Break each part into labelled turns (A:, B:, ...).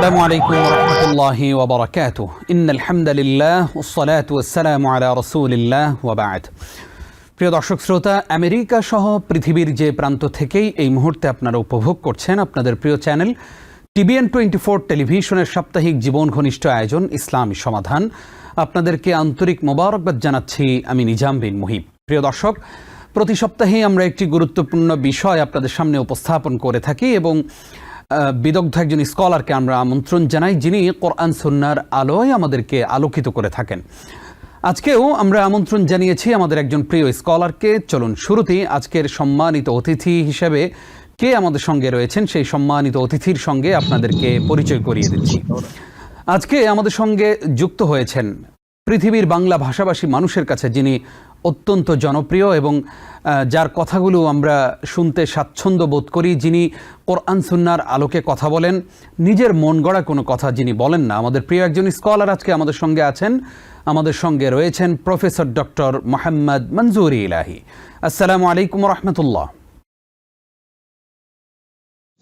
A: السلام عليكم ورحمة الله وبركاته إن الحمد لله والصلاة والسلام على رسول الله وبعد প্রিয় দর্শক শ্রোতা, আমেরিকা সহ পৃথিবীর যে প্রান্ত থেকেই এই মুহূর্তে আপনারা উপভোগ করছেন আপনাদের প্রিয় চ্যানেল টিবিএন 24 টেলিভিশনের সাপ্তাহিক জীবন ঘনিষ্ঠ আয়োজন ইসলামী সমাধান, আপনাদেরকে আন্তরিক মোবারকবাদ জানাচ্ছি আমি নিজাম বিন মুহিব। প্রিয় দর্শক, প্রতি সপ্তাহে আমরা একটি গুরুত্বপূর্ণ বিষয় আপনাদের সামনে উপস্থাপন করে থাকি এবং বিদগ্ধ একজন স্কলারকে আমরা আমন্ত্রণ জানাই, যিনি কোরআন সুন্নাহর আলোয় আমাদেরকে আলোকিত করে থাকেন। আজকেও আমরা আমন্ত্রণ জানিয়েছি আমাদের একজন প্রিয় স্কলারকে। চলুন শুরুতেই আজকের সম্মানিত অতিথি হিসেবে কে আমাদের সঙ্গে রয়েছেন সেই সম্মানিত অতিথির সঙ্গে আপনাদেরকে পরিচয় করিয়ে দিচ্ছি। আজকে আমাদের সঙ্গে যুক্ত হয়েছেন পৃথিবীর বাংলা ভাষাভাষী মানুষের কাছে যিনি অত্যন্ত জনপ্রিয় এবং যার কথাগুলো আমরা শুনতে স্বাচ্ছন্দ্য বোধ করি, যিনি কোরআন সুন্নাহর আলোকে কথা বলেন, নিজের মন গড়া কোনো কথা যিনি বলেন না। আমাদের প্রিয় একজন স্কলার আজকে আমাদের সঙ্গে আছেন। আমাদের সঙ্গে রয়েছেন প্রফেসর ডক্টর মোহাম্মদ মনজুর ইলাহি। আসসালামু আলাইকুম রহমতুল্লাহ।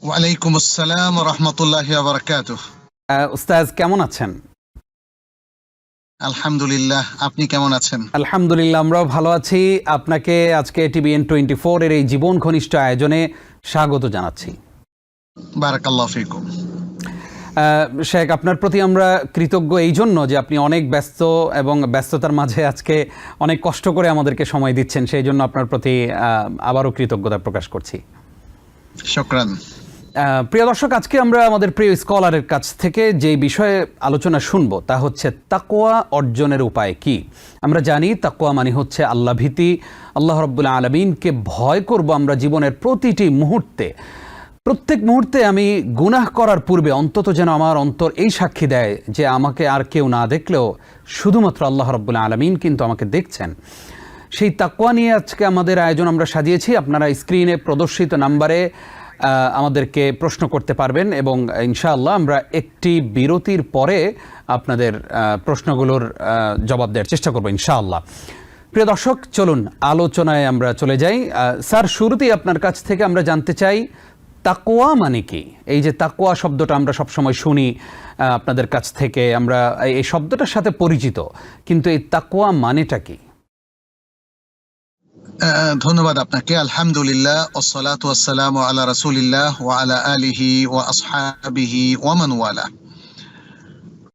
B: ওয়ালাইকুম আসসালাম ওয়া রাহমাতুল্লাহি ওয়া বারাকাতুহু।
A: উস্তাদ কেমন আছেন?
B: আলহামদুলিল্লাহ, আপনি কেমন আছেন?
A: আলহামদুলিল্লাহ, আমরাও ভালো আছি। আপনাকে আজকে টিবিএন 24 এর এই জীবন ঘনিষ্ঠ আয়োজনে স্বাগত জানাচ্ছি।
B: বারাকাল্লাহু ফিকুম।
A: শেখ, আপনার প্রতি আমরা কৃতজ্ঞ এই জন্য যে আপনি অনেক ব্যস্ত এবং ব্যস্ততার মাঝে আজকে অনেক কষ্ট করে আমাদেরকে সময় দিচ্ছেন, সেই জন্য আপনার প্রতি আবারও কৃতজ্ঞতা প্রকাশ করছি।
B: শুকরান।
A: প্রিয় দর্শক, আজকে আমরা আমাদের প্রিয় স্কলারের কাছ থেকে যে বিষয়ে আলোচনা শুনবো তা হচ্ছে তাকওয়া অর্জনের উপায় কি। আমরা জানি তাকওয়া মানে হচ্ছে আল্লাহ ভীতি, আল্লাহ রাব্বুল আলামিনকে ভয় করব আমরা জীবনের প্রতিটি মুহূর্তে। প্রত্যেক মুহূর্তে আমি গুনাহ করার পূর্বে অন্তত যেন আমার অন্তর এই সাক্ষী দেয় যে আমাকে আর কেউ না দেখলেও শুধুমাত্র আল্লাহ রাব্বুল আলামিন কিন্তু আমাকে দেখছেন। সেই তাকওয়া নিয়ে আজকে আমাদের আয়োজন আমরা সাজিয়েছি। আপনারা স্ক্রিনে প্রদর্শিত নাম্বারে আমাদেরকে প্রশ্ন করতে পারবেন এবং ইনশাআল্লাহ আমরা একটি বিরতির পরে আপনাদের প্রশ্নগুলোর জবাব দেওয়ার চেষ্টা করব ইনশাআল্লাহ। প্রিয় দর্শক, চলুন আলোচনায় আমরা চলে যাই। স্যার, শুরুতেই আপনার কাছ থেকে আমরা জানতে চাই তাকওয়া মানে কি। এই যে তাকওয়া শব্দটা আমরা সবসময় শুনি আপনাদের কাছ থেকে, আমরা এই শব্দটার সাথে পরিচিত, কিন্তু এই তাকওয়া মানেটা কি?
B: ধন্যবাদ আপনাকে। আলহামদুলিল্লাহ, ওয়াসসালাতু ওয়াসসালামু আলা রাসূলিল্লাহ ওয়া আলা আলিহি ওয়া আসহাবিহি ওয়া মান ওয়ালা।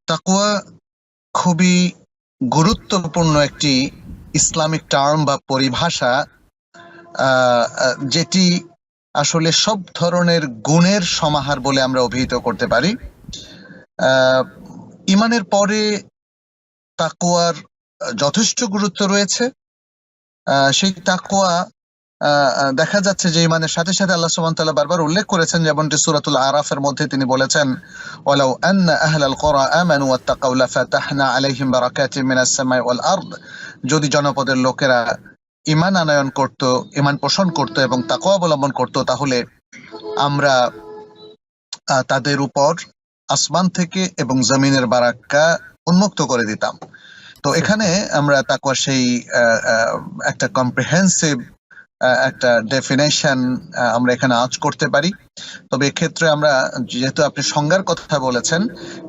B: তাকওয়া খুবই গুরুত্বপূর্ণ একটি ইসলামিক টার্ম বা পরিভাষা, যেটি আসলে সব ধরনের গুণের সমাহার বলে আমরা অভিহিত করতে পারি। ঈমানের পরে তাকওয়ার যথেষ্ট গুরুত্ব রয়েছে। সেই তাকওয়া দেখা যাচ্ছে যে ঈমানের সাথে সাথে আল্লাহ সুবহানাহু ওয়া তাআলা বারবার উল্লেখ করেছেন, যেমনটি সূরাতুল আরাফের মধ্যে তিনি বলেছেন, ওয়ালাউ আন্না আহলাল কুরা আমানু ওয়াত্তাকাউ লাফাতাহনা আলাইহিম বারাকাতিম মিনাস সামাই ওয়াল আরদ। যদি জনপদের লোকেরা ঈমান আনয়ন করত, ঈমান পোষণ করত এবং তাকওয়া অবলম্বন করত, তাহলে আমরা তাদের উপর আসমান থেকে এবং জমিনের বারাকা উন্মুক্ত করে দিতাম। তো এখানে আমরা তাকওয়া সেই একটা কম্প্রিহেন্সিভ একটা ডেফিনেশন আমরা এখানে আজ করতে পারি। তবে এক্ষেত্রে আমরা, যেহেতু আপনি সংজ্ঞার কথা বলেছেন,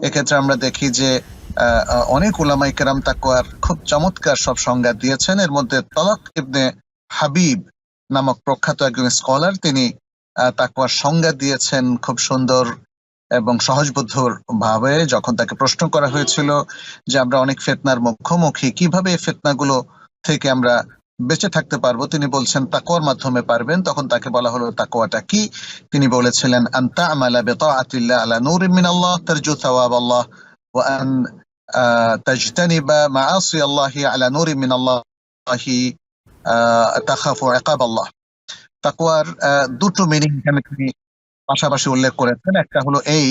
B: এক্ষেত্রে আমরা দেখি যে অনেক উলামায়ে কেরাম তাকওয়ার খুব চমৎকার সব সংজ্ঞা দিয়েছেন। এর মধ্যে তালাক ইবনে হাবিব নামক প্রখ্যাত একজন স্কলার, তিনি তাকওয়ার সংজ্ঞা দিয়েছেন খুব সুন্দর এবং সহজবোধ্য ভাবে। যখন তাকে প্রশ্ন করা হয়েছিল যে আমরা অনেক ফিতনার মুখোমুখি, কিভাবে এই ফিতনাগুলো থেকে আমরা বেঁচে থাকতে পারবো, তিনি বলছেন তাকওয়ার মাধ্যমে পারবেন। তখন তাকে বলা হলো তাকওয়াটা কি। তিনি বলেছিলেন আনতা আমালা বিতাআতিল্লাহ আলা নূরিন মিনাল্লাহ তারজু সাওয়াবাল্লাহ ওয়া আন তাজতানিবা মাআসিয়াল্লাহি আলা নূরিন মিনাল্লাহি তাখাফু ইকাবাল্লাহ। তাকওয়ার দুটো মিনিং এখানে তিনি পাশাপাশি উল্লেখ করেছেন। একটা হলো এই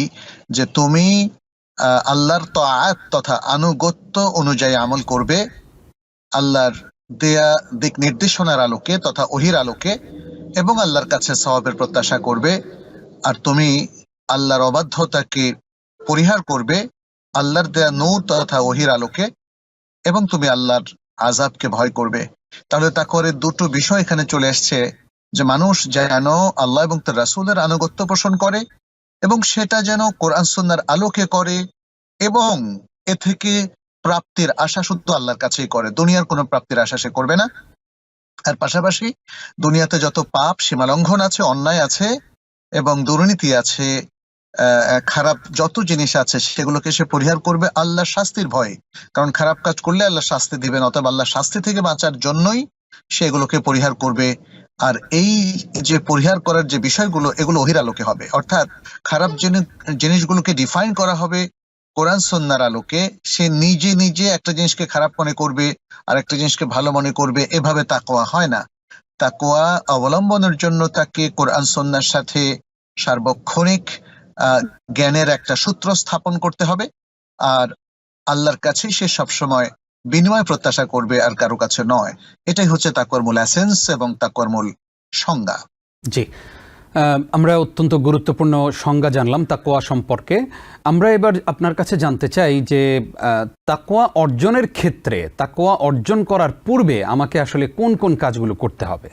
B: যে তুমি আল্লাহর তাআত তথা আনুগত্য অনুযায়ী আমল করবে, আল্লাহর দেয়া দিক নির্দেশনার আলোকে তথা ওহির আলোকে, এবং আল্লাহর কাছে সওয়াবের প্রত্যাশা করবে। আর তুমি আল্লাহর অবাধ্যতাকে পরিহার করবে আল্লাহর দেয়া নূর তথা ওহির আলোকে, এবং তুমি আল্লাহর আযাবকে ভয় করবে। তাহলে তাকওয়ার দুটো বিষয় এখানে চলে আসছে, যে মানুষ যেন আল্লাহ এবং তার রাসূলের আনুগত্য পোষণ করে এবং সেটা যেন কোরআন সুন্নাহর আলোকে করে, এবং এ থেকে প্রাপ্তির আশা শুধু আল্লাহর কাছেই করে, দুনিয়ার কোনো প্রাপ্তির আশা সে করবে না। আর পাশাপাশি দুনিয়াতে যত পাপ সীমালঙ্ঘন আছে, অন্যায় আছে এবং দুর্নীতি আছে, খারাপ যত জিনিস আছে সেগুলোকে সে পরিহার করবে আল্লাহর শাস্তির ভয়ে। কারণ খারাপ কাজ করলে আল্লাহ শাস্তি দিবেন, অতএব আল্লাহ শাস্তি থেকে বাঁচার জন্যই সে এগুলোকে পরিহার করবে। আর এই যে পরিহার করার যে বিষয়গুলো, এগুলো ওহির আলোকে হবে, অর্থাৎ খারাপ জিনিসগুলোকে ডিফাইন করা হবে কোরআন সুন্নাহর আলোকে। সে নিজে নিজে একটা জিনিসকে খারাপ মনে করবে আর একটা জিনিসকে ভালো মনে করবে, এভাবে তাকওয়া হয় না। তাকওয়া অবলম্বনের জন্য তাকে কোরআন সুন্নাহর সাথে সার্বক্ষণিক জ্ঞানের একটা সূত্র স্থাপন করতে হবে, আর আল্লাহর কাছে সে সবসময় বিনিময় প্রত্যাশা করবে, আর কারো কাছে নয়। এটাই হচ্ছে তাকওয়ার মূল এসেন্স এবং তাকওয়ার মূল সংজ্ঞা।
A: জি, আমরা অত্যন্ত গুরুত্বপূর্ণ সংজ্ঞা জানলাম তাকওয়া সম্পর্কে। আমরা এবার আপনার কাছে জানতে চাই যে তাকওয়া অর্জনের ক্ষেত্রে, তাকওয়া অর্জন করার পূর্বে আমাকে আসলে কোন কোন কাজগুলো করতে হবে?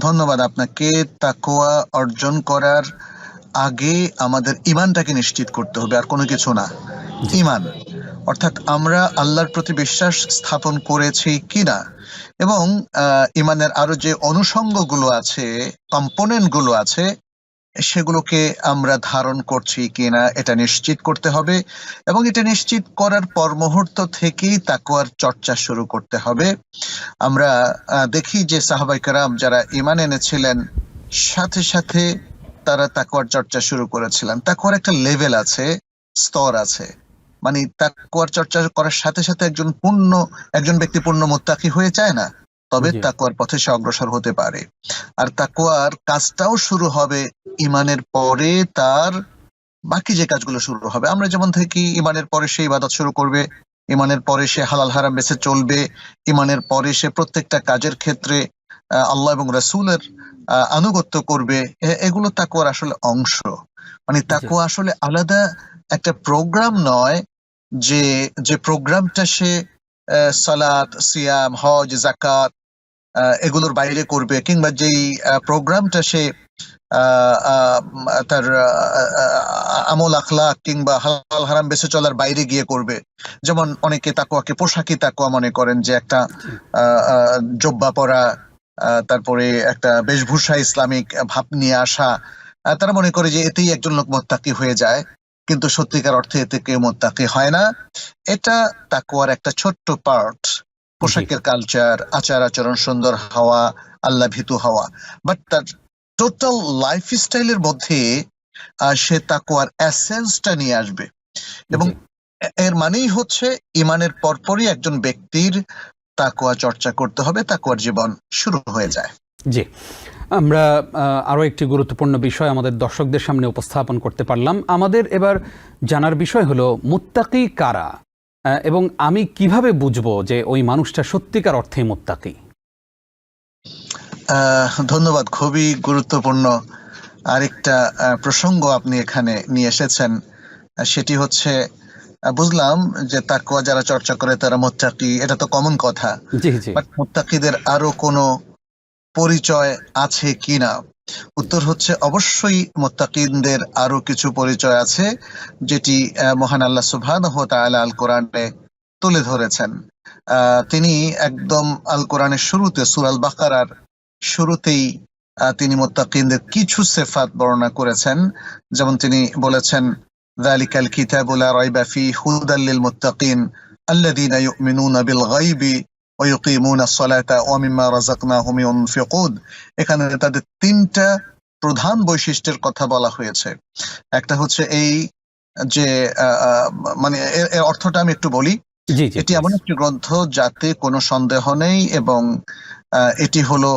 B: ধন্যবাদ আপনাকে। তাকওয়া অর্জন করার আগে আমাদের ঈমানটাকে নিশ্চিত করতে হবে, আর কোনো কিছু না। ঈমান অর্থাৎ আমরা আল্লাহর প্রতি বিশ্বাস স্থাপন করেছি কিনা, এবং ঈমানের আরো যে অনুষঙ্গগুলো আছে, কম্পোনেন্ট গুলো আছে, সেগুলোকে আমরা ধারণ করছি কিনা এটা নিশ্চিত করতে হবে। এবং এটা নিশ্চিত করার পর মুহূর্ত থেকেই তাকওয়ার চর্চা শুরু করতে হবে। আমরা দেখি যে সাহাবায়ে কেরাম যারা ঈমান এনেছিলেন, সাথে সাথে তারা তাকওয়ার চর্চা শুরু করেছিলেন। তাকওয়ার একটা লেভেল আছে, স্তর আছে। মানে তাকওয়ার চর্চা করার সাথে সাথে একজন ব্যক্তি পূর্ণ মুত্তাকি হয়ে যায় না, তবে তাকওয়ার পথে সে অগ্রসর হতে পারে। আর তাকওয়ার কাজটাও শুরু হবে ঈমানের পরে, তার বাকি যে কাজগুলো শুরু হবে। আমরা যেমন থেকে ঈমানের পরে সে ইবাদত শুরু করবে, ঈমানের পরে সে হালাল হারাম বেছে চলবে, ঈমানের পরে সে প্রত্যেকটা কাজের ক্ষেত্রে আল্লাহ এবং রাসূলের আনুগত্য করবে। এগুলো তাকওয়ার আসলে অংশ। মানে তাকওয়া আসলে আলাদা একটা প্রোগ্রাম নয়, যে প্রোগ্রামটা সে সালাত, সিয়াম, হজ, যাকাত এগুলোর বাইরে করবে, কিংবা যেই প্রোগ্রামটা সে তার আমল আখলাক কিংবা হালাল হারাম বেঁচে চলার বাইরে গিয়ে করবে। যেমন অনেকে তাকওয়াকে পোশাকি তাকওয়া মনে করেন, যে একটা জব্বা পরা, তারপরে একটা বেশভূষা ইসলামিক ভাব নিয়ে আসা। তারা মনে করে যে এতেই একজন লোক মুত্তাকি হয়ে যায়, কিন্তু সত্যিকার অর্থে এতে কেউ মুত্তাকি হয় না। এটা তাকওয়ার একটা ছোট্ট পার্ট, পোশাকের কালচার, আচার আচরণ সুন্দর হওয়া, আল্লাহ ভীতু হওয়া। বাট তার টোটাল লাইফ স্টাইলের মধ্যে সে তাকওয়ার এসেন্সটা নিয়ে আসবে। এবং এর মানেই হচ্ছে ঈমানের পরপরই একজন ব্যক্তির তাকওয়া চর্চা করতে হবে, তাকওয়ার জীবন শুরু হয়ে যায়।
A: জি, আমরা আরো একটি গুরুত্বপূর্ণ বিষয় আমাদের দর্শকদের সামনে উপস্থাপন করতে পারলাম। আমাদের এবার জানার বিষয় হলো মুত্তাকি কারা, এবং আমি কিভাবে বুঝবো যে ওই মানুষটা সত্যিকার অর্থে মুত্তাকি?
B: ধন্যবাদ। খুবই গুরুত্বপূর্ণ আরেকটা প্রসঙ্গ আপনি এখানে নিয়ে এসেছেন। সেটি হচ্ছে, বুঝলাম যে তাকওয়া যারা চর্চা করে তারা মুত্তাকি, এটা তো কমন কথা। বাট মুত্তাকিদের আরো কোনো পরিচয় আছে কিনা? উত্তর হচ্ছে অবশ্যই মুত্তাকিনদের আরো কিছু পরিচয় আছে, যেটি মহান আল্লাহ সুবহানাহু ওয়া তাআলা আল কোরআনে তুলে ধরেছেন। তিনি একদম আল কোরআনের শুরুতে, সূরা আল বাকারার শুরুতেই তিনি মুত্তাকিনদের কিছু সিফাত বর্ণনা করেছেন। যেমন তিনি বলেছেন, যালিকাল কিতাবু লা রাইবা ফীহি হুদাল লিল মুত্তাকিন আল্লাযীনা ইউমিনুনা বিল গায়বি ওয়া ইউকিমুনাস সালাতা ওয়া মিম্মা রাযাকনাহুম ইউনফিকুন। এখানে তাদের তিনটা প্রধান বৈশিষ্ট্যের কথা বলা হয়েছে। একটা হচ্ছে এই যে মানে এর অর্থটা আমি একটু বলি। এটি এমন একটি গ্রন্থ যাতে কোনো সন্দেহ নেই, এবং এটি হলো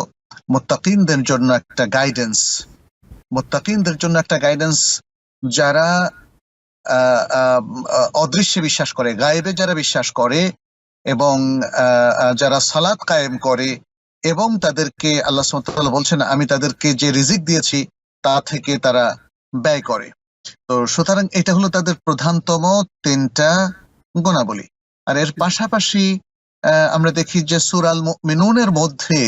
B: মুত্তাকিনদের জন্য একটা গাইডেন্স। মুত্তাকিনদের জন্য একটা গাইডেন্স, যারা অদৃশ্যে বিশ্বাস করে, গায়েবে যারা বিশ্বাস করে, এবং যারা সালাত কায়েম করে, এবং তাদেরকে আল্লাহ সুবহানাহু ওয়া তাআলা বলছেন আমি তাদেরকে যে রিজিক দিয়েছি তা থেকে তারা ব্যয় করে। তো সুতরাং এটা হলো তাদের প্রধানতম তিনটা গুণাবলী। আর এর পাশাপাশি আমরা দেখি যে সূরা আল মুমিনুনের মধ্যে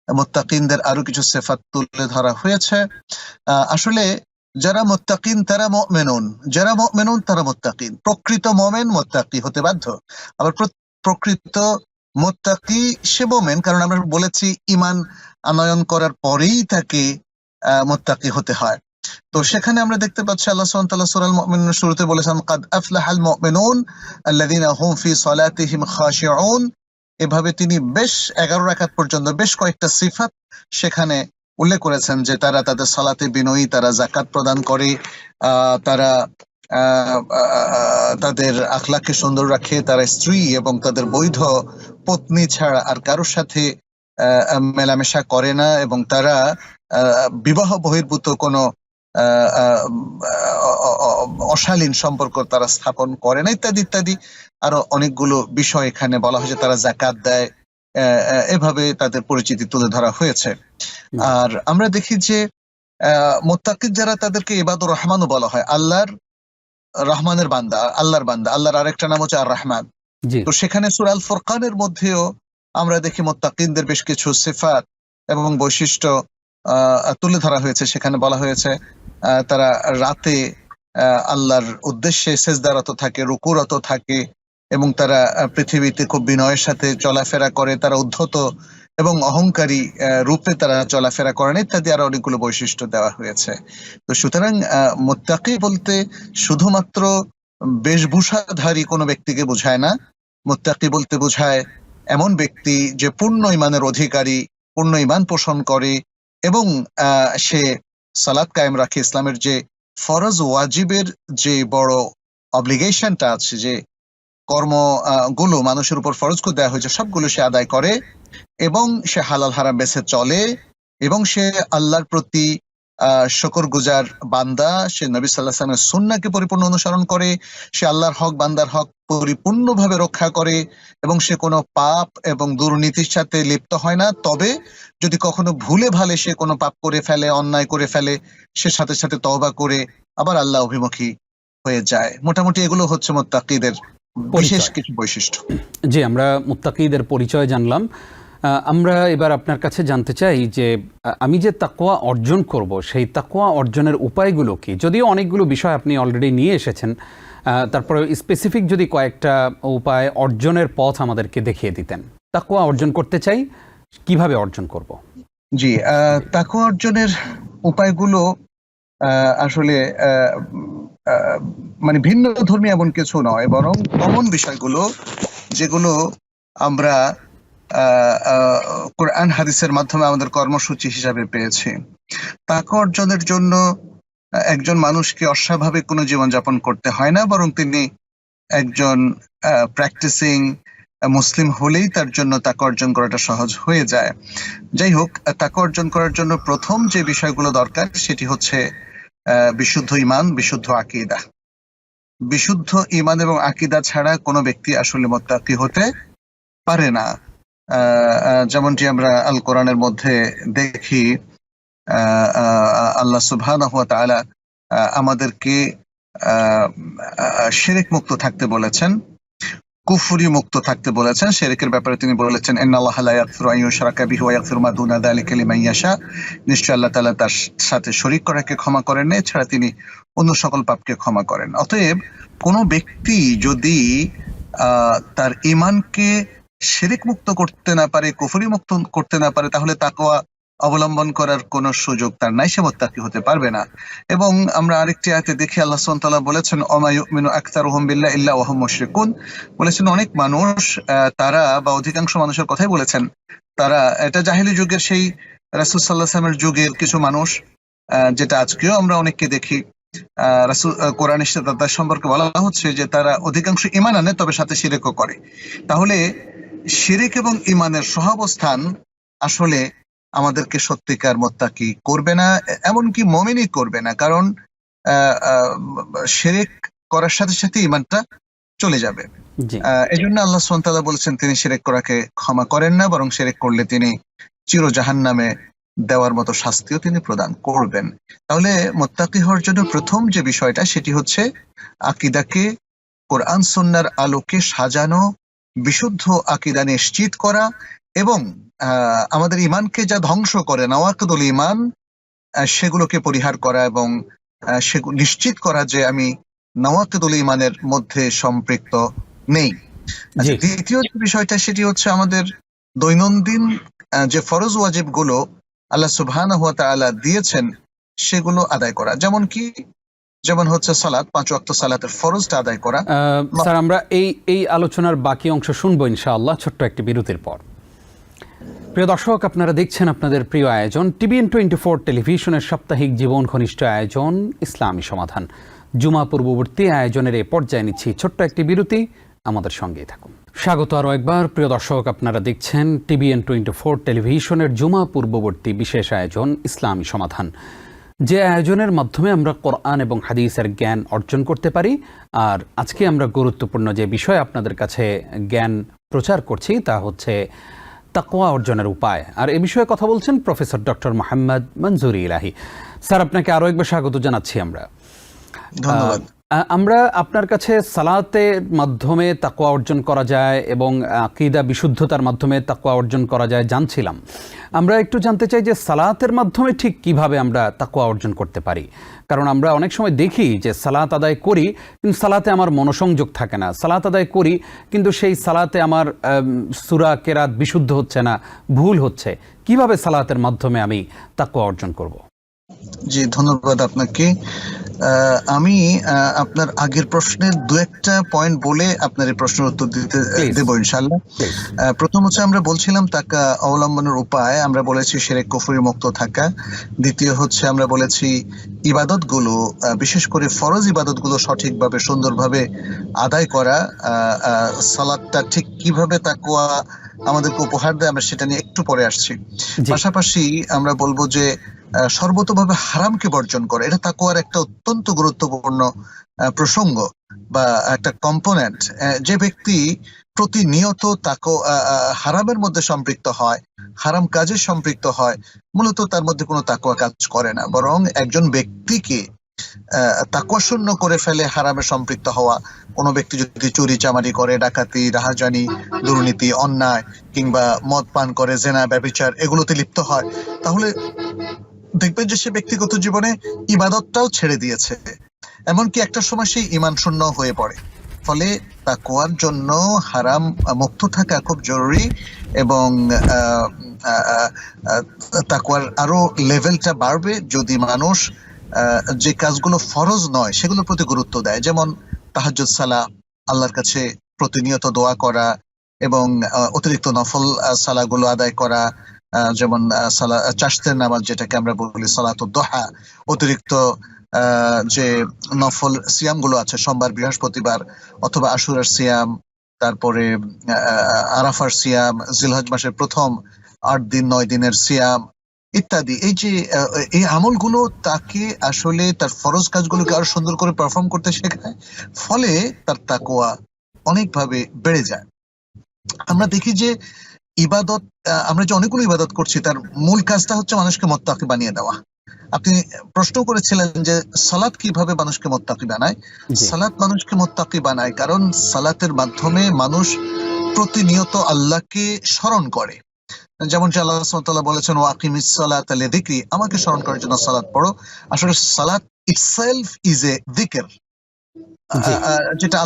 B: মুত্তাকিনদের আরো কিছু সিফাত তুলে ধরা হয়েছে। আসলে যারা মুত্তাকিন তারা মুমিনুন, যারা মুমিনুন তারা মুত্তাকিন। প্রকৃত মুমিন মুত্তাকি হতে বাধ্য। আবার প্রকৃত মুত্তাকি সে মুমিন, কারণ আমরা বলেছি ঈমান আনয়ন করার পরেই তাকে মুত্তাকি হতে হয়। তো সেখানে আমরা দেখতে পাচ্ছি আল্লাহ সুবহানাহু ওয়া তাআলা সূরা আল মুমিনুন শুরুতে বলেছেন কাদ আফলাহাল মুমিনুন আল্লাযীনা হুম ফি সালাতিহিম খাশিউন। এভাবে তিনি বেশ 11 রাকাত পর্যন্ত বেশ কয়েকটা সিফাত সেখানে উল্লেখ করেছেন যে তারা তাদের সালাতে বিনয়ী, তারা যাকাত প্রদান করে, তারা তাদের আখলাককে সুন্দর রাখে, তারা স্ত্রী এবং তাদের বৈধ পত্নী ছাড়া আর কারোর সাথে মেলামেশা করে না, এবং তারা বিবাহ বহির্ভূত কোনো অশালীন সম্পর্ক তারা স্থাপন করে না, ইত্যাদি ইত্যাদি আরো অনেকগুলো বিষয় এখানে বলা হয়েছে। তারা যাকাত দেয়, এভাবে তাদের পরিচিতি তুলে ধরা হয়েছে। আর আমরা দেখি যে মুত্তাকি যারা তাদেরকে ইবাদুর রহমানও বলা হয়, আল্লাহর রহমানের বান্দা, আল্লাহর বান্দা। আল্লাহর আরেকটা নাম হচ্ছে আর রহমান। তো সেখানে সূরা আল ফুরকানের মধ্যেও আমরা দেখি মুত্তাকিনদের বেশ কিছু সিফাত এবং বৈশিষ্ট্য তুলে ধরা হয়েছে। সেখানে বলা হয়েছে তারা রাতে আল্লাহর উদ্দেশ্যে সেজদারত থাকে, রুকুরত থাকে, এবং তারা পৃথিবীতে খুব বিনয়ের সাথে চলাফেরা করে, তারা উদ্ধত এবং অহংকারী রূপে তারা চলাফেরা করেন, ইত্যাদি আরো অনেকগুলো বৈশিষ্ট্য দেওয়া হয়েছে। তো সুতরাং মুত্তাকি বলতে শুধুমাত্র বেশভূষাধারী কোনো ব্যক্তিকে বোঝায় না। মুত্তাকি বলতে বোঝায় এমন ব্যক্তি যে পূর্ণ ঈমানের অধিকারী, পূর্ণ ঈমান পোষণ করে এবং সে সালাত কায়েম রাখে। ইসলামের যে ফরজ ওয়াজিবের যে বড় অব্লিগেশনটা আছে, যে কর্ম গুলো মানুষের উপর ফরজ করে দেওয়া হয়েছে, সবগুলো সে আদায় করে, এবং সে হালাল হারাম বেছে চলে, এবং সে আল্লাহর প্রতি শুকরগুজার বান্দা। সে নবী সাল্লাল্লাহু আলাইহি ওয়াসাল্লামের সুন্নাহকে পরিপূর্ণ অনুসরণ করে, সে আল্লাহর হক বান্দার হক পরিপূর্ণভাবে রক্ষা করে, এবং সে কোনো পাপ এবং দুর্নীতির সাথে লিপ্ত হয় না। তবে যদি কখনো ভুলে ভালে সে কোনো পাপ করে ফেলে, অন্যায় করে ফেলে, সে সাথে সাথে তওবা করে আবার আল্লাহ অভিমুখী হয়ে যায়। মোটামুটি এগুলো হচ্ছে মুত্তাকিদের বিশেষ কিছু বৈশিষ্ট্য।
A: জি, আমরা মুত্তাকিদের পরিচয় জানলাম। আমরা এবার আপনার কাছে জানতে চাই যে আমি যে তাকওয়া অর্জন করব, সেই তাকওয়া অর্জনের উপায়গুলো কি? যদিও অনেকগুলো বিষয় আপনি অলরেডি নিয়ে এসেছেন, তারপরে স্পেসিফিক যদি কয়েকটা উপায় অর্জনের পথ আমাদেরকে দেখিয়ে দিতেন। তাকওয়া অর্জন করতে চাই, কিভাবে অর্জন করব?
B: জি, তাকওয়া অর্জনের উপায়গুলো আসলে মানে ভিন্ন ধর্মী এমন কিছু নয়, বরং কমন বিষয়গুলো যেগুলো আমরা কোরআন হাদিসের মাধ্যমে আমাদের কর্মসূচি হিসাবে পেয়েছি। তাকওয়া অর্জনের জন্য একজন মানুষকে অস্বাভাবিক কোনো জীবনযাপন করতে হয় না, বরং তিনি একজন প্র্যাকটিসিং মুসলিম হলেই তার জন্য তাকওয়া অর্জন করাটা সহজ হয়ে যায়। যাই হোক, তাকওয়া অর্জন করার জন্য প্রথম যে বিষয়গুলো দরকার সেটি হচ্ছে বিশুদ্ধ ঈমান, বিশুদ্ধ আকীদা। বিশুদ্ধ ঈমান এবং আকীদা ছাড়া কোনো ব্যক্তি আসলে মুত্তাকি হতে পারে না। যেমনটি আমরা আল কোরআনের মধ্যে দেখি, আল্লাহ সুবহানাহু ওয়া তাআলা আমাদেরকে শিরক মুক্ত থাকতে বলেছেন, কুফরি মুক্ত থাকতে বলেছেন। শিরকের ব্যাপারে তিনি বলেছেন ইন্নাল্লাহা লা ইয়াগফিরু আন ইউশরাকা বিহি ওয়া ইয়াগফিরু মা দুনা যালিকা লিমান ইয়াশা। নিশ্চয়ই আল্লাহ তাআলা তার সাথে শরীক করাকে ক্ষমা করেন না, এছাড়া তিনি অন্য সকল পাপকে ক্ষমা করেন। অতএব কোনো ব্যক্তি যদি তার ঈমানকে শিরক মুক্ত করতে না পারে, কুফরি মুক্ত করতে না পারে, তাহলে তাকওয়া অবলম্বন করার কোনো সুযোগ তার নাই, সে মুত্তাকি হতে পারবে না। এবং আমরা আরেকটি আয়াতে দেখি আল্লাহ সুবহানাহু ওয়া তাআলা বলেছেন ওমা ইউমিনু আকতারুহুম বিল্লাহি ইল্লা ওয়া হুম মুশরিকুন। বলেছেন অনেক মানুষ, তারা বা অধিকাংশ মানুষের কথাই বলেছেন, তারা, এটা জাহেলি যুগের সেই রাসূল সাল্লাল্লাহু আলাইহি ওয়াসাল্লামের যুগের কিছু মানুষ, যেটা আজকেও আমরা অনেককে দেখি। রাসূল কোরআনের সাথে তাদের সম্পর্কে বলা হচ্ছে যে তারা অধিকাংশ ঈমান আনে, তবে সাথে শিরকও করে। তাহলে শিরক এবং ঈমানের সহাবস্থান আসলে আমাদেরকে সত্যিকার মুত্তাকি করবে না, এমনকি মুমিনই করবে না। কারণ শিরক করার সাথে সাথে ঈমানটা চলে যাবে। এজন্য আল্লাহ সুবহানাহু ওয়া তাআলা বলেছেন তিনি শিরক করাকে ক্ষমা করেন না, বরং শিরক করলে তিনি চির জাহান্নামে দেওয়ার মতো শাস্তিও তিনি প্রদান করবেন। তাহলে মুত্তাকি হওয়ার জন্য প্রথম যে বিষয়টা সেটি হচ্ছে আকীদাকে কোরআন সুন্নাহর আলোকে সাজানো, বিশুদ্ধ আকীদা নিশ্চিত করা, এবং আমাদের ঈমানকে যা ধ্বংস করে নওয়াকিদুল ঈমান, সেগুলোকে পরিহার করা এবং সে নিশ্চিত করা যে আমি নওয়াকিদুল ঈমানের মধ্যে সম্পৃক্ত নেই। আচ্ছা,
A: জি।
B: দ্বিতীয় যে বিষয়টা সেটি হচ্ছে আমাদের দৈনন্দিন যে ফরজ ওয়াজিব গুলো আল্লাহ সুবহানাহু ওয়া তাআলা দিয়েছেন সেগুলো আদায় করা, যেমন হচ্ছে সালাত, 5 ওয়াক্ত সালাতের ফরজটা আদায় করা।
A: স্যার, আমরা এই আলোচনার বাকি অংশ শুনবো ইনশাআল্লাহ ছোট্ট একটি বিরতির পর। প্রিয় দর্শক, আপনারা দেখছেন আপনাদের প্রিয় আয়োজন TVN 24 টেলিভিশনের সাপ্তাহিক জীবন ঘনিষ্ঠ আয়োজন ইসলামী সমাধান। জুমা পূর্ববর্তী আয়োজনের এই পর্যায়ে নিচ্ছি ছোট্ট একটি বিরতি, আমাদের সঙ্গেই থাকুন। স্বাগত আরও একবার। প্রিয় দর্শক, আপনারা দেখছেন TVN 24 টেলিভিশনের জুমা পূর্ববর্তী বিশেষ আয়োজন ইসলামী সমাধান, যে আয়োজনের মাধ্যমে আমরা কোরআন এবং হাদিসের জ্ঞান অর্জন করতে পারি। আর আজকে আমরা গুরুত্বপূর্ণ যে বিষয় আপনাদের কাছে জ্ঞান প্রচার করছি তা হচ্ছে তাকওয়া অর্জনের উপায়। আর এ বিষয়ে কথা বলছেন প্রফেসর ডক্টর মোহাম্মদ মনজুর ইলাহি। স্যার, আপনাকে আরও একবার স্বাগত জানাচ্ছি আমরা।
B: ধন্যবাদ।
A: আমরা আপনার কাছে সালাতের মাধ্যমে তাকওয়া অর্জন করা যায় এবং আকীদা বিশুদ্ধতার মাধ্যমে তাকওয়া অর্জন করা যায় জানছিলাম। আমরা একটু জানতে চাই যে সালাতের মাধ্যমে ঠিক কিভাবে আমরা তাকওয়া অর্জন করতে পারি। কারণ আমরা অনেক সময় দেখি যে সালাত আদায় করি কিন্তু সালাতে আমার মনোসংযোগ থাকে না, সালাত আদায় করি কিন্তু সেই সালাতে আমার সূরা কেরাত বিশুদ্ধ হচ্ছে না, ভুল হচ্ছে। কিভাবে সালাতের মাধ্যমে আমি তাকওয়া অর্জন করব?
B: জি, ধন্যবাদ আপনাকে। আমি আপনার আগের প্রশ্নের দু একটা পয়েন্ট বলে আপনার এই প্রশ্নের উত্তর দিতে দেব ইনশাআল্লাহ। প্রথম হচ্ছে আমরা বলছিলাম তাকা অবলম্বনের উপায়, আমরা বলেছি শিরক কুফরি মুক্ত থাকা। দ্বিতীয় হচ্ছে আমরা বলেছি ইবাদতগুলো, বিশেষ করে ফরজ ইবাদতগুলো সঠিকভাবে সুন্দরভাবে আদায় করা। সালাতটা ঠিক কিভাবে তাকওয়া আমাদেরকে উপহার দেয় আমরা সেটা নিয়ে একটু পরে আসছি। পাশাপাশি আমরা বলবো যে সর্বতভাবে হারামকে বর্জন করে, এটা তাকওয়ার একটা অত্যন্ত গুরুত্বপূর্ণ প্রসঙ্গ বা একটা কম্পোনেন্ট। যে ব্যক্তি প্রতিনিয়ত হারামের মধ্যে সম্পৃক্ত হয়, হারাম কাজে সম্পৃক্ত হয়, মূলত তার মধ্যে কোনো তাকওয়া কাজ করে না। বরং একজন ব্যক্তিকে তাকওয়া শূন্য করে ফেলে হারামে সম্পৃক্ত হওয়া। কোনো ব্যক্তি যদি চুরি চামারি করে, ডাকাতি, রাহাজানি, দুর্নীতি, অন্যায় কিংবা মদ পান করে, জেনা, ব্যভিচার এগুলোতে লিপ্ত হয়, তাহলে দেখবেন যে সে ব্যক্তিগত জীবনে ইবাদতটাও ছেড়ে দিয়েছে, এমনকি একটা সময় সেই ঈমান শূন্য হয়ে পড়ে। ফলে তাকওয়ার জন্য হারাম মুক্ত থাকা খুব জরুরি এবং তাকওয়ার আরো লেভেলটা বাড়বে যদি মানুষ যে কাজগুলো ফরজ নয় সেগুলোর প্রতি গুরুত্ব দেয়। যেমন তাহাজ্জুদ সালাহ, আল্লাহর কাছে প্রতিনিয়ত দোয়া করা এবং অতিরিক্ত নফল সালাহগুলো আদায় করা, যেমন চাশতের নামাজ যেটাকে আমরা বলি সালাতুদ দুহা, অতিরিক্ত যে নফল সিয়াম গুলো আছে সোমবার, বৃহস্পতিবার অথবা আশুরার সিয়াম, তারপরে আরাফার সিয়াম, জিলহজ মাসের প্রথম 8 দিন 9 দিনের সিয়াম ইত্যাদি। এই আমলগুলো তাকে আসলে তার ফরজ কাজগুলোকে আরো সুন্দর করে পারফর্ম করতে শেখায়, ফলে তার তাকওয়া অনেকভাবে বেড়ে যায়। আমরা দেখি যে ইবাদত, আমরা যে অনেকগুলো ইবাদত করছি তার মূল কাজটা হচ্ছে মানুষকে মুত্তাকি বানিয়ে দেওয়া। আপনি প্রশ্ন করেছিলেন যে সালাত কিভাবে মানুষকে মুত্তাকি বানায়। সালাত মানুষকে মুত্তাকি বানায় কারণ সালাতের মাধ্যমে মানুষ প্রতিনিয়ত আল্লাহকে স্মরণ করে। যেমন আল্লাহ সুবহানাহু ওয়া তাআলা বলেছেন ওয়াকিমিস সালাতা লিযিকরি, আমাকে স্মরণ করার জন্য সালাত পড়ো। আসলে সালাত ইটসেলফ ইজ এ যিকর, যেটা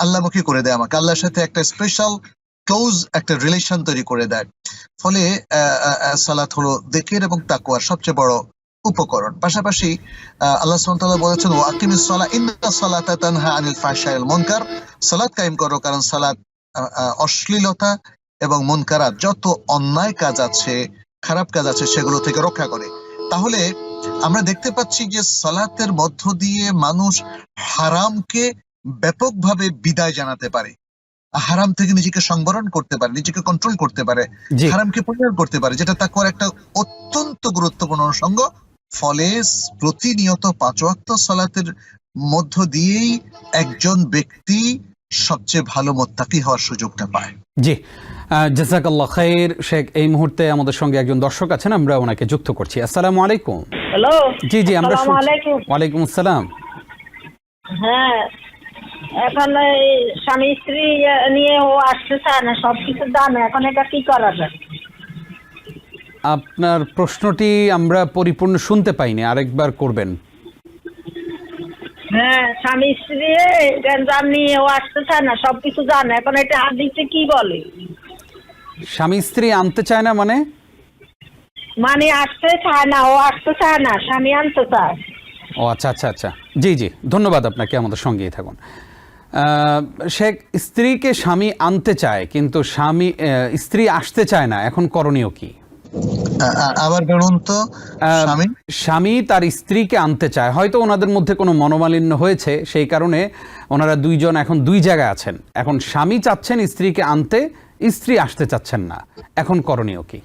B: আল্লাহমুখী করে দেয়, আমাকে আল্লাহর সাথে একটা স্পেশাল ক্লোজ একটা রিলেশন তৈরি করে দেয়। ফলে সালাত হলো যিকর এবং তাকওয়ার সবচেয়ে বড় উপকরণ। পাশাপাশি আল্লাহ সুবহানাহু ওয়া তাআলা বলেছেন ওয়াকিমিস সালাহ ইন্নাস সালাতা তানহা আনিল ফাহশাই ওয়াল মুনকার, সালাত কায়েম করো কারণ সালাত অশ্লীলতা এবং মুনকারাত, যত অন্যায় কাজ আছে, খারাপ কাজ আছে সেগুলো থেকে রক্ষা করে। তাহলে আমরা দেখতে পাচ্ছি যে সালাতের মধ্য দিয়ে মানুষ হারামকে ব্যাপকভাবে বিদায় জানাতে পারে, হারাম থেকে নিজেকে সংবরণ করতে পারে, নিজেকে কন্ট্রোল করতে পারে, হারামকে পরিহার করতে পারে, যেটা তাকওয়ার একটা অত্যন্ত গুরুত্বপূর্ণ অঙ্গ। ফলে প্রতিনিয়ত 5 ওয়াক্ত সালাতের মধ্য দিয়েই একজন ব্যক্তি সবচেয়ে ভালো মুত্তাকি হওয়ার সুযোগটা পায়।
A: জি, জাযাকাল্লাহ খাইর। শেখ, এই মুহূর্তে আমাদের সঙ্গে একজন দর্শক আছেন, আমরা ওনাকে যুক্ত করছি। আসসালামু আলাইকুম।
C: হ্যালো।
A: জি জি, আমরা
C: আসসালামু আলাইকুম।
A: ওয়ালাইকুম আসসালাম।
C: হ্যাঁ, এখন এই স্বামী স্ত্রী নিয়ে ও আসতে চায় না, সবকিছুর দাম, এখন এটা কি করা যায়?
A: আপনার প্রশ্নটি আমরা পরিপূর্ণ শুনতে পাইনি, আরেকবার করবেন।
C: হ্যাঁ, স্বামী স্ত্রী গ্যাঞ্জাম নিয়ে ও আসতে চায় না, সবকিছু জানে। এখন এটা হাদিসে কি বলে?
A: স্বামী স্ত্রী আনতে চায় না মানে?
C: মানে আসতে চায় না, ও আসতে চায় না, স্বামী আনতে চায়।
A: ও আচ্ছা আচ্ছা আচ্ছা, জি জি, ধন্যবাদ আপনাকে, আমাদের সঙ্গেই থাকুন। শেখ, স্ত্রীকে স্বামী আনতে চায় কিন্তু স্ত্রী আসতে চায় না, এখন করণীয় কি?
B: আবার বলুন তো। স্বামী
A: স্বামী তার স্ত্রীকে আনতে চায়, হয়তো ওনাদের মধ্যে কোনো মনোমালিন্য হয়েছে, সেই কারণে ওনারা দুইজন এখন দুই জায়গায় আছেন। এখন স্বামী চাচ্ছেন স্ত্রীকে আনতে, স্ত্রী আসতে চাচ্ছেন না, এখন করণীয় কি?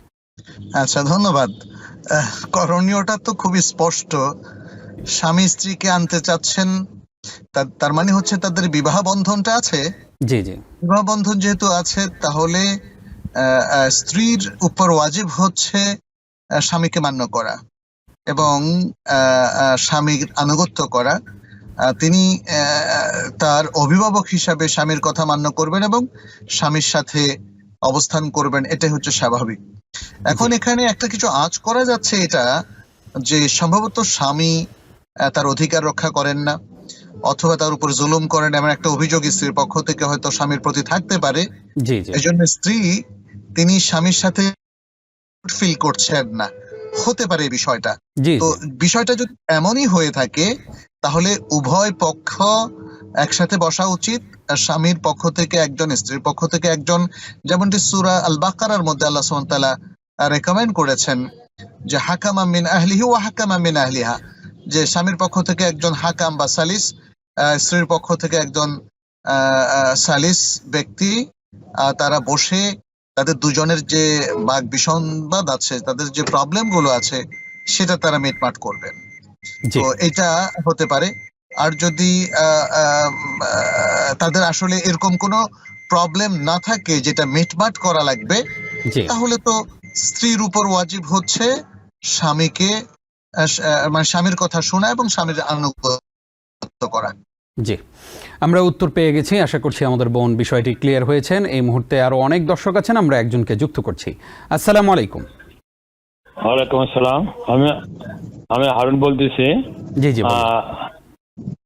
B: আচ্ছা, ধন্যবাদ। করণীয়টা তো খুবই স্পষ্ট। স্বামী স্ত্রীকে আনতে চাচ্ছেন, তার মানে হচ্ছে তাদের বিবাহ বন্ধনটা আছে।
A: জি জি
B: বিবাহ বন্ধন যেহেতু আছে, তাহলে স্ত্রীর উপর ওয়াজিব হচ্ছে স্বামীকে মান্য করা এবং স্বামীর আনুগত্য করা। তিনি তার অভিভাবক হিসাবে স্বামীর কথা মান্য করবেন এবং স্বামীর সাথে অবস্থান করবেন, এটাই হচ্ছে স্বাভাবিক। এখন এখানে একটা কিছু আঁচ করা যাচ্ছে, এটা যে সম্ভবত স্বামী তার অধিকার রক্ষা করেন না অথবা তার উপর জুলুম করেন, এমন একটা অভিযোগ স্ত্রীর পক্ষ থেকে হয়তো স্বামীর প্রতি থাকতে পারে।
A: জি জি
B: এই জন্য তিনি স্বামীর সাথে ফিল করছেন না, হতে পারে এই বিষয়টা।
A: জি
B: তো
A: জি
B: বিষয়টা যদি এমনই হয়ে থাকে, তাহলে উভয় পক্ষ একসাথে বসা উচিত। স্বামীর পক্ষ থেকে একজন, স্ত্রীর পক্ষ থেকে একজন, যেমনটি সূরা আল বাকারার মধ্যে আল্লাহ সুবহানাহু ওয়া তাআলা রেকমেন্ড করেছেন যে হাকামা মিন আহলিহি ওয়া হাকামা মিন আহলিহা, যে স্বামীর পক্ষ থেকে একজন হাকাম বা সালিস, স্ত্রীর পক্ষ থেকে একজন সালিস ব্যক্তি, তারা বসে তাদের দুজনের যে বাক বিসংবাদ আছে, তাদের যে প্রবলেম গুলো আছে, সেটা তারা মিটমাট করবেন।
A: জি
B: তো এটা হতে পারে। আর যদি তাদের আসলে এরকম কোনো প্রবলেম না থাকে যেটা মিটমাট করা লাগবে,
A: জি
B: তাহলে তো স্ত্রীর উপর ওয়াজিব হচ্ছে স্বামীকে মানে স্বামীর কথা শোনা এবং স্বামীর আনুগত্য করা।
A: জি, আমরা উত্তর পেয়ে গেছি। আশা করছি আমাদের বোন বিষয়টি ক্লিয়ার হয়েছেন। এই মুহূর্তে আরো অনেক দর্শক আছেন, আমরা একজনকে যুক্ত করছি। আসসালামু আলাইকুম।
D: ওয়ালাইকুম আসসালাম। আমি হারুন বলতেছি।
A: জি জি বলুন।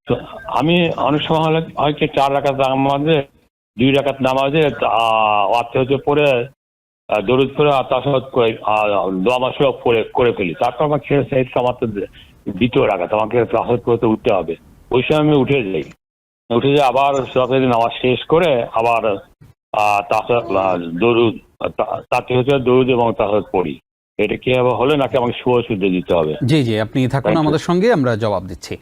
D: তো আমি অনেক সময় হয় কি 4 রাকাত নামাজে 2 রাকাত নামাজে অর্থ পরে দরুদ পরে তাশাহুদ করে দোয়া মাসুরা করে ফেলি। তারপর আমার খেয়ে সেই আমার তো 2য় রাকাত আমাকে তাশাহুদ করতে উঠতে হবে। ওই সময় আমি উঠে যাই আবার সকালে নামাজ শেষ করে আবার দরুদ তাতে হচ্ছে দরুদ এবং তাশাহুদ পড়ি। এটা কি হলে নাকি আমাকে শুদ্ধ দিতে হবে?
A: জি জি, আপনি থাকুন আমাদের সঙ্গে, আমরা জবাব দিচ্ছি।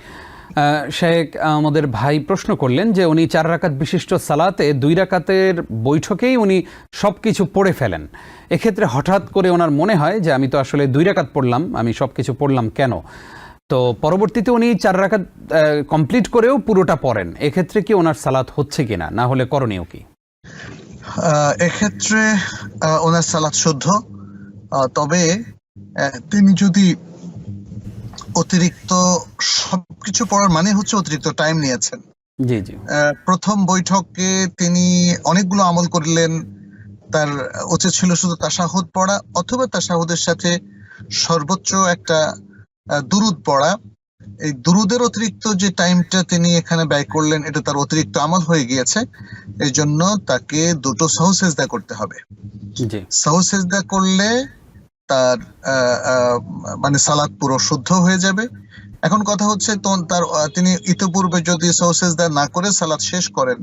A: শেখ, আমাদের ভাই প্রশ্ন করলেন যে উনি 4 রাকাত বিশিষ্ট সালাতে 2 রাকাতের বৈঠকেই উনি সবকিছু পড়ে ফেলেন। এক্ষেত্রে হঠাৎ করে ওনার মনে হয় যে আমি তো আসলে 2 রাকাত পড়লাম, আমি সবকিছু পড়লাম কেন? তো পরবর্তীতে উনি 4 রাকাত কমপ্লিট করেও পুরোটা পড়েন। এক্ষেত্রে কি ওনার সালাত হচ্ছে কিনা, না হলে করণীয় কি?
B: এক্ষেত্রে ওনার সালাত শুদ্ধ, তবে তিনি যদি অতিরিক্ত সবকিছু পড়ার মানে হচ্ছে অতিরিক্ত টাইম নিয়েছেন।
A: জি জি
B: প্রথম বৈঠকে তিনি অনেকগুলো আমল করলেন, তার উচিত ছিল শুধু তাশাহুদ পড়া অথবা তাশাহুদের সাথে সর্বোচ্চ একটা দুরুদ পড়া। এই দুরুদের অতিরিক্ত যে টাইমটা তিনি এখানে ব্যয় করলেন, এটা তার অতিরিক্ত আমল হয়ে গিয়েছে। এই জন্য তাকে 2টো সাহু সেজদা করতে হবে।
A: জি
B: সাহু সেজদা করলে তার মানে সালাত পুরো শুদ্ধ হয়ে যাবে। এখন কথা হচ্ছে তিনি ইতিপূর্বে যদি সাহু সেজদা না করে সালাত শেষ করেন,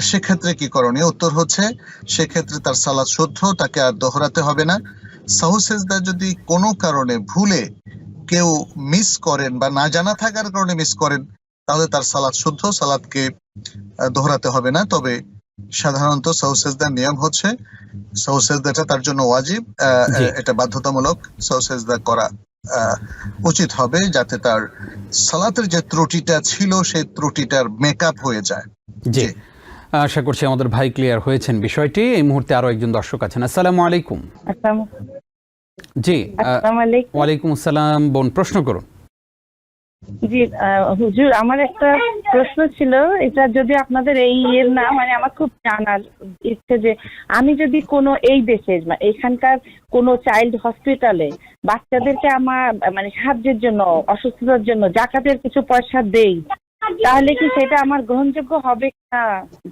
B: সেক্ষেত্রে কি করণীয়? উত্তর হচ্ছে সেক্ষেত্রে তার সালাত শুদ্ধ, তাকে আর দোহরাতে হবে না। সাহু সেজদা যদি কোনো কারণে ভুলে কেউ মিস করেন বা না জানা থাকার কারণে মিস করেন, তাহলে তার সালাত শুদ্ধ, সালাতকে দোহরাতে হবে না। তবে সাধারণত সাহু সেজদার নিয়ম হচ্ছে সাহু সেজদাটা তার জন্য ওয়াজিব, এটা বাধ্যতামূলক। সাহু সেজদা করা উচিত হবে, যাতে তার সালাতের যে ত্রুটিটা ছিল সেই ত্রুটিটার মেকআপ হয়ে যায়।
A: জি, আশা করছি আমাদের ভাই ক্লিয়ার হয়েছেন বিষয়টি। এই মুহূর্তে আরো একজন দর্শক আছেন। আসসালামু আলাইকুম। জি, ওয়ালাইকুম আসসালাম। বোন, প্রশ্ন করুন।
E: জি হুজুর, আমার একটা প্রশ্ন ছিল, এটা যদি আপনাদের এই এর না, মানে আমার খুব জানার ইচ্ছে যে আমি যদি কোনো এই দেশে এখানকার কোনো চাইল্ড হসপিটালে বাচ্চাদেরকে আমার মানে সাহায্যের জন্য, অসুস্থতার জন্য জাকাতের কিছু পয়সা দেই, তাহলে কি সেটা আমার গ্রহণযোগ্য হবে না?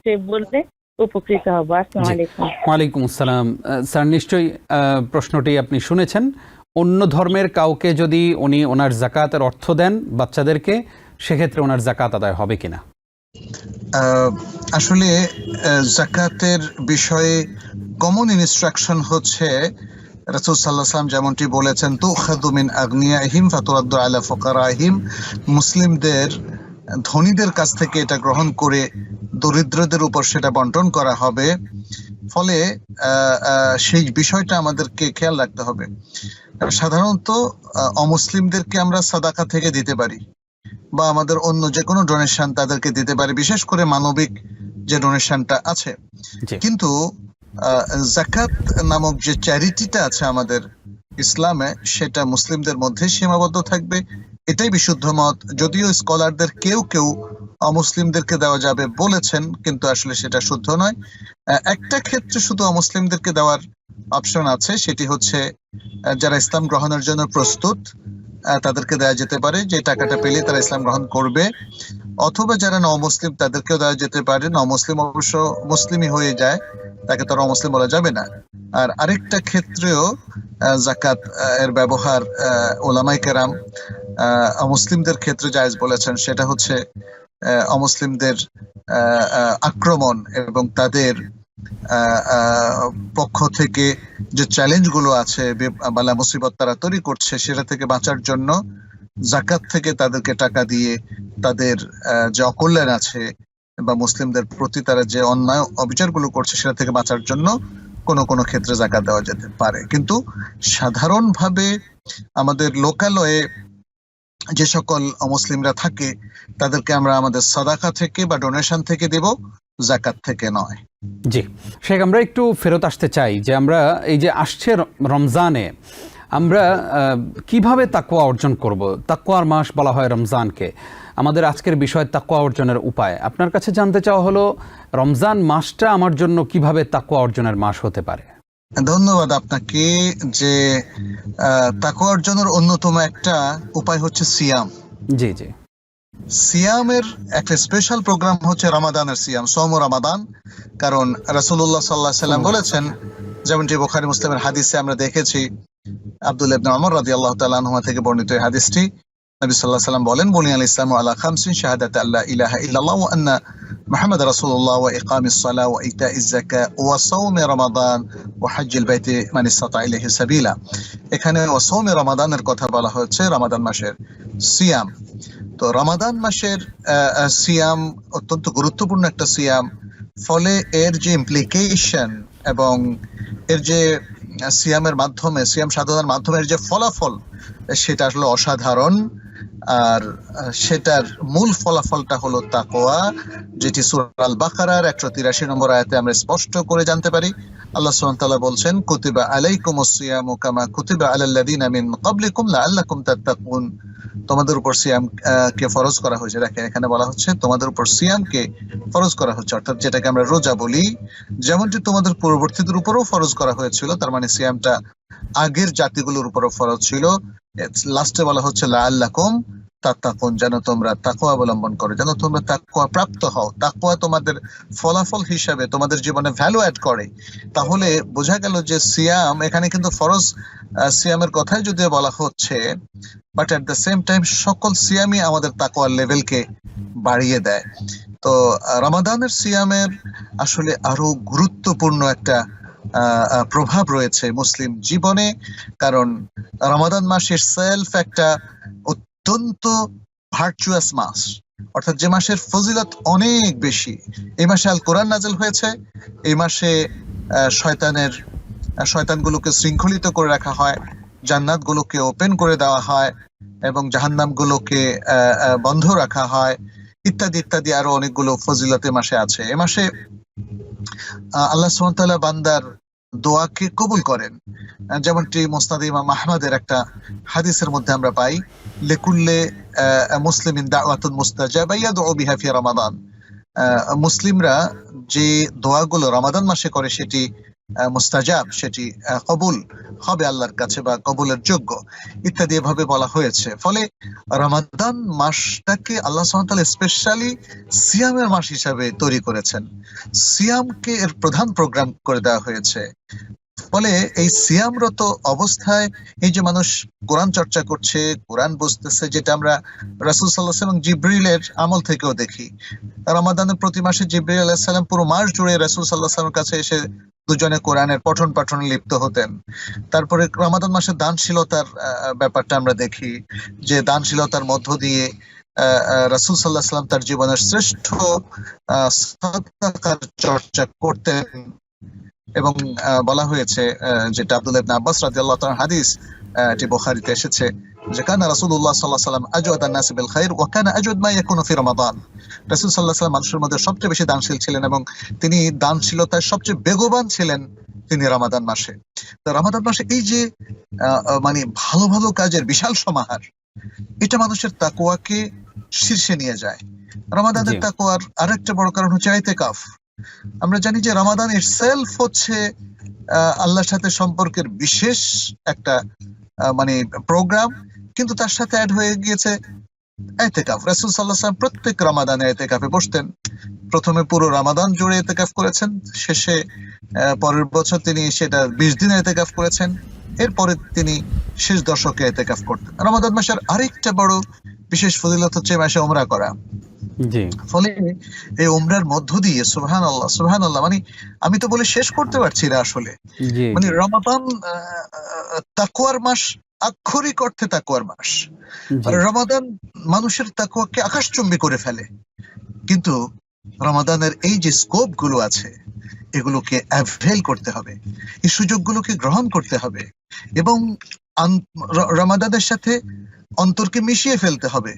E: যে বললে উপকৃত হব। আসসালামু
A: জি।
E: আলাইকুম।
A: ওয়ালাইকুম আসসালাম। স্যার, নিশ্চয়ই প্রশ্নটি আপনি শুনেছেন। অন্য ধর্মের কাউকে যদি উনি ওনার জাকাতের অর্থ দেন বাচ্চাদেরকে, সেক্ষেত্রে ওনার জাকাত আদায় হবে কিনা?
B: আসলে জাকাতের বিষয়ে কমন ইনস্ট্রাকশন হচ্ছে রাসূল সাল্লাল্লাহু আলাইহি ওয়াসাল্লাম যেমনটি বলেছেন, তুখাযু মিন আগনিয়াহিম ফাতুরাদ্দু আলা ফুকারাহিম, মুসলিমদের ধনীদের কাছ থেকে এটা গ্রহণ করে দরিদ্রদের উপর সেটা বন্টন করা হবে। ফলে সেই বিষয়টা আমাদেরকে খেয়াল রাখতে হবে। সাধারণত অমুসলিমদেরকে আমরা সাদাকা থেকে দিতে পারি বা আমাদের অন্য যে কোনো ডোনেশন তাদেরকে দিতে পারি, বিশেষ করে মানবিক যে ডোনেশনটা আছে।
A: জি।
B: কিন্তু জাকাত নামক যে চ্যারিটিটা আছে আমাদের ইসলামে, সেটা মুসলিমদের মধ্যে সীমাবদ্ধ থাকবে, এটাই বিশুদ্ধ মত। যদিও স্কলারদের কেউ কেউ অমুসলিমদেরকে দেওয়া যাবে বলেছেন, কিন্তু আসলে সেটা শুদ্ধ নয়। একটা ক্ষেত্রে শুধু অমুসলিমদেরকে দেওয়ার অপশন আছে, সেটি হচ্ছে যারা ইসলাম গ্রহণের জন্য প্রস্তুত তাদেরকে দেওয়া যেতে পারে, যে টাকাটা পেলে তারা ইসলাম গ্রহণ করবে। অথবা যারা নমুসলিম তাদেরকেও দেওয়া যেতে পারে। নমুসলিম অবশ্য মুসলিমই হয়ে যায়, তাকে তো অমুসলিম বলা যাবে না। আর আরেকটা ক্ষেত্রেও জাকাত এর ব্যবহার ওলামাই কেরাম অমুসলিমদের ক্ষেত্রে জায়েজ বলেছেন, সেটা হচ্ছে অমুসলিমদের আক্রমণ এবং তাদের পক্ষ থেকে যে চ্যালেঞ্জ গুলো আছে, বালা মুসিবত তারা তৈরি করছে, সেটা থেকে বাঁচার জন্য জাকাত থেকে তাদেরকে টাকা দিয়ে তাদের যে অকল্যাণ আছে বা মুসলিমদের প্রতি তারা যে অন্যায় অবিচারগুলো করছে সেটা থেকে বাঁচার জন্য কোনো কোনো ক্ষেত্রে জাকাত দেওয়া যেতে পারে। কিন্তু সাধারণভাবে আমাদের লোকালয়ে যে সকল অমুসলিমরা থাকে তাদেরকে আমরা আমাদের সাদাকা থেকে বা ডোনেশন থেকে দেব, জাকাত থেকে নয়।
A: জি শেখ, আমরা একটু ফেরত আসতে চাই যে আমরা এই যে আসছে রমজানে আমরা কিভাবে তাকওয়া অর্জন করব। তাকওয়ার মাস বলা হয় রমজানকে। আমাদের আজকের বিষয় তাকওয়া অর্জনের উপায়। আপনার কাছে জানতে চাওয়া হলো, রমজান মাসটা আমার জন্য কিভাবে তাকওয়া অর্জনের মাস হতে পারে?
B: ধন্যবাদ আপনাকে। যে তাকওয়া অর্জনের অন্যতম একটা উপায় হচ্ছে সিয়াম।
A: জি জি।
B: সিয়ামের একটা স্পেশাল প্রোগ্রাম হচ্ছে রমাদানের সিয়াম, সওম রমাদান। কারণ রাসূলুল্লাহ সাল্লাল্লাহু আলাইহি সাল্লাম বলেছেন, যেমনটি বুখারী মুসলিমের হাদিসে আমরা দেখেছি, আব্দুল্লাহ ইবনে ওমর রাদিয়াল্লাহু তাআলা আনহুমা থেকে বর্ণিত এই হাদিসটি, নবী সাল্লাল্লাহু আলাইহি সাল্লাম বলেন, বুনিয়াল ইসলামু আলা খামসিন শাহাদাতি আল্লা ইলাহা ইল্লাল্লাহ ওয়া আন্না মুহাম্মাদার রাসূলুল্লাহ ওয়া ইকামিস সালাহ ওয়া ইতাইজ যাকাত ওয়া সাওমি রমাদান ওয়া হজ্জিল বাইতি মান ইসতাতা ইলাইহি সাবিলা। এখানে ওয়া সাওমি রমাদানের কথা বলা হচ্ছে, রমাদান মাসের সিয়াম। তো রমাদান মাসের সিয়াম অত্যন্ত গুরুত্বপূর্ণ একটা সিয়াম। ফলে এর যে ইমপ্লিকেশন এবং এর যে সিয়ামের মাধ্যমে, সিয়াম সাধনার মাধ্যমে এর যে ফলাফল, সেটা আসলে অসাধারণ। আর সেটার মূল ফলাফলটা হলো তাকওয়া, যেটি সূরা আল বাকারার 183 নম্বর আয়াতে আমরা স্পষ্ট করে জানতে পারি। আল্লাহ সুবহানাহু ওয়া তাআলা বলছেন, কুতিবা আলাইকুমুস সিয়ামু কামা কুতিবা আলাল লাযিনা মিন ক্বাবলিকুম লাআল্লাকুম তাত্তাকুন। তোমাদের উপর সিয়াম কে ফরজ করা হয়েছে। দেখেন, এখানে বলা হচ্ছে তোমাদের উপর সিয়ামকে ফরজ করা হচ্ছে, অর্থাৎ যেটাকে আমরা রোজা বলি, যেমনটি তোমাদের পূর্ববর্তীদের উপরও ফরজ করা হয়েছিল। তার মানে সিয়ামটা আগের জাতিগুলোর উপরও ফরজ ছিল। লাস্টে বলা হচ্ছে লাআল্লাকুম তাত্তাকুন, যেন তোমরা তাকওয়া অবলম্বন করো, যেন তোমরা তাকওয়া প্রাপ্ত হও। তাকওয়া তোমাদের ফলাফল হিসাবে তোমাদের জীবনে ভ্যালু অ্যাড করে। তাহলে বোঝা গেল যে সিয়াম এখানে কিন্তু ফরজ সিয়ামের কথাই যদিও বলা হচ্ছে, but at the same time সকল সিয়ামই আমাদের তাকওয়ার লেভেলকে বাড়িয়ে দেয়। তো রমাদানের সিয়ামের আসলে আরো গুরুত্বপূর্ণ একটা প্রভাব রয়েছে মুসলিম জীবনে। কারণ রমাদান মাসের সেলফ একটা অত্যন্ত ভার্চুয়াস মাস, অর্থাৎ যে মাসের ফজিলত অনেক বেশি। এই মাসে আল কোরআন নাযিল হয়েছে। এই মাসে শয়তানগুলোকে শৃঙ্খলিত করে রাখা হয়, জান্নাতগুলোকে ওপেন করে দেওয়া হয় এবং জাহান্নামগুলোকে বন্ধ রাখা হয়, ইত্যাদি ইত্যাদি আরো অনেকগুলো ফজিলত এ মাসে আছে। এ মাসে আল্লাহ সুবহানাহু ওয়া তাআলা বান্দার দোয়াকে কবুল করেন। যেমনটি মুসনাদ ইমাম আহমদের একটা হাদিসের মধ্যে আমরা পাই, লিকুল্লি মুসলিমিন দাওয়াতুন মুস্তাজাবা ইয়াদউ বিহা ফি রমাদান। মুসলিমরা যে দোয়াগুলো রমাদান মাসে করে সেটি মুস্তাজাব, সেটি কবুল হবে আল্লাহর কাছে বা কবুলের যোগ্য ইত্যাদি এভাবে বলা হয়েছে। ফলে রমাদান মাসটাকে আল্লাহ সুবহানাহু ওয়া তাআলা স্পেশালি সিয়ামের মাস হিসাবে তৈরি করেছেন, সিয়ামকে এর প্রধান প্রোগ্রাম করে দেওয়া হয়েছে। ফলে এই সিয়ামরত অবস্থায় এই যে মানুষ কোরআন চর্চা করছে, কোরআন বুঝতেছে, যেটা আমরা রাসূল সাল্লাল্লাহু আলাইহি ওয়াসাল্লাম এবং জিবরিলের আমল থেকেও দেখি। রমাদানের প্রতি মাসে জিবরিল আলাইহিস সালাম পুরো মাস জুড়ে রাসূল সাল্লাল্লাহু আলাইহি ওয়াসাল্লামের কাছে এসে দুজনে কোরআনের পঠন পাঠনে লিপ্ত হতেন। তারপরে রমাদান মাসে দানশীলতার ব্যাপারটা আমরা দেখি, যে দানশীলতার মধ্য দিয়ে রাসূল সাল্লাল্লাহু আলাইহি ওয়াসাল্লাম তার জীবনের শ্রেষ্ঠ সাদাকার চর্চা করতেন। এবং বলা হয়েছে, যেটা আব্দুল্লাহ ইবনে আব্বাস রাদিয়াল্লাহু তাআলা হাদিস, এটি বুখারীতে এসেছে, যে কানা রাসূলুল্লাহ সাল্লাল্লাহু আলাইহি ওয়াসাল্লাম আজওয়াদান নাস বিল খায়র ওয়া কানা আজওয়াদ মা ইয়াকুনু ফি রমাদান। রাসূল সাল্লাল্লাহু আলাইহি ওয়াসাল্লাম মানুষের মধ্যে সবচেয়ে বেশি দানশীল ছিলেন এবং তিনি দানশীলতায় সবচেয়ে বেগবান ছিলেন তিনি রমাদান মাসে। তো রমাদান মাসে এই যে মানে ভালো ভালো কাজের বিশাল সমাহার, এটা মানুষের তাকওয়াকে শীর্ষে নিয়ে যায়। রমাদানের তাকওয়ার আরেকটা বড় কারণ হচ্ছে ইতিকাফ। আমরা জানি যে রমাদান ইটসেলফ হচ্ছে আল্লাহর সাথে সম্পর্কের বিশেষ একটা মানে প্রোগ্রাম, কিন্তু তার সাথে অ্যাড হয়ে গিয়েছে ইতিকাফ। রাসূল সাল্লাল্লাহু আলাইহি ওয়াসাল্লাম প্রত্যেক রমাদানে ইতিকাফে বসতেন। প্রথমে পুরো রমাদান জুড়ে ইতিকাফ করেছেন, শেষে পরের বছর তিনি সেটা 20 দিন ইতিকাফ করেছেন, এরপরে তিনি শেষ দশকে ইতিকাফ করতেন। রমাদান মাসের আরেকটা বড় বিশেষ ফজিলত হচ্ছে মাসে উমরা করা। ফলে এই উমরার মধ্য দিয়ে সুবহানাল্লাহ সুবহানাল্লাহ, মানে আমি তো বলে শেষ করতে পারছি না আসলে। মানে রমাদান তাকওয়ার মাস, আক্ষরিক অর্থে তাকওয়ার মাস। রমাদান মানুষের তাকওয়াকে আকাশচুম্বী করে ফেলে, কিন্তু রমাদানের এই যে স্কোপ গুলো আছে এগুলোকে অ্যাভেল করতে হবে, এই সুযোগগুলোকে গ্রহণ করতে হবে এবং রমাদানের সাথে অন্তরকে মিশিয়ে ফেলতে হবে।